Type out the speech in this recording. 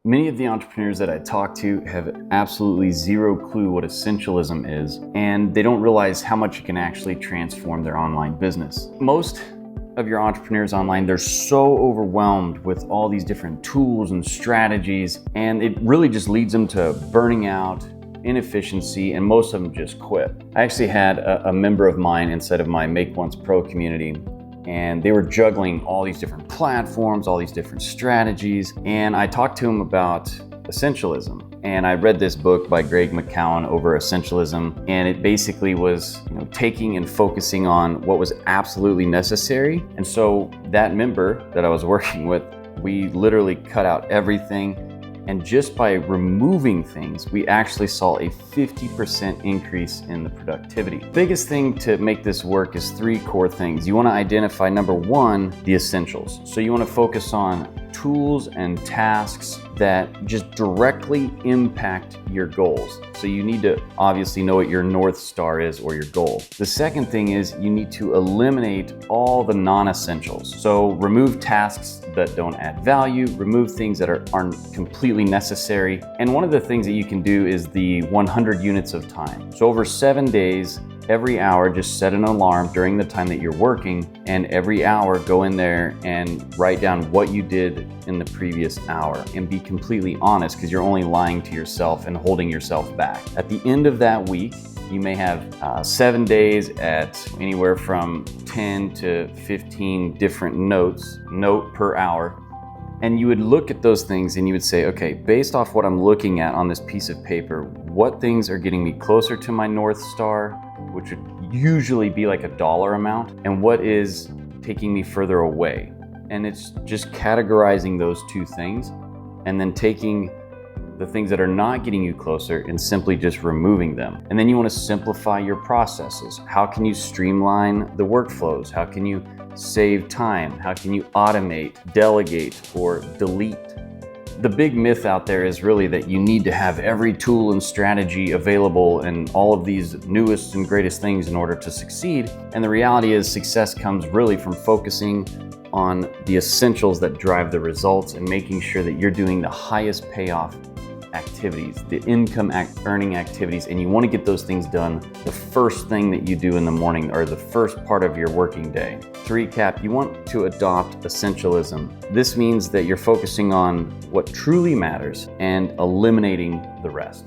Many of the entrepreneurs that I talk to have absolutely zero clue what essentialism is, and they don't realize how much it can actually transform their online business. Most of your entrepreneurs online, they're so overwhelmed with all these different tools and strategies, and it really just leads them to burning out, inefficiency, and most of them just quit. I actually had a member of mine inside of my Make Once Pro community, and they were juggling all these different platforms, all these different strategies. And I talked to him about essentialism. And I read this book by Greg McKeown over essentialism. And it basically was, taking and focusing on what was absolutely necessary. And so that member that I was working with, we literally cut out everything. And just by removing things, we actually saw a 50% increase in the productivity. Biggest thing to make this work is 3 core things. You want to identify, number 1, the essentials. So you want to focus on tools and tasks that just directly impact your goals. So you need to obviously know what your North Star is or your goal. The second thing is you need to eliminate all the non-essentials. So remove tasks that don't add value, remove things that aren't completely necessary. And one of the things that you can do is the 100 units of time. So over 7 days, every hour, just set an alarm during the time that you're working, and every hour go in there and write down what you did in the previous hour and be completely honest, because you're only lying to yourself and holding yourself back. At the end of that week, you may have 7 days at anywhere from 10 to 15 different note per hour. And you would look at those things and you would say, okay, based off what I'm looking at on this piece of paper, what things are getting me closer to my North Star, which would usually be like a dollar amount, and what is taking me further away. And it's just categorizing those 2 things and then taking the things that are not getting you closer and simply just removing them. And then you want to simplify your processes. How can you streamline the workflows? How can you save time? How can you automate, delegate, or delete? The big myth out there is really that you need to have every tool and strategy available and all of these newest and greatest things in order to succeed. And the reality is success comes really from focusing on the essentials that drive the results and making sure that you're doing the highest payoff activities, the income earning activities, and you want to get those things done the first thing that you do in the morning or the first part of your working day. To recap, you want to adopt essentialism. This means that you're focusing on what truly matters and eliminating the rest.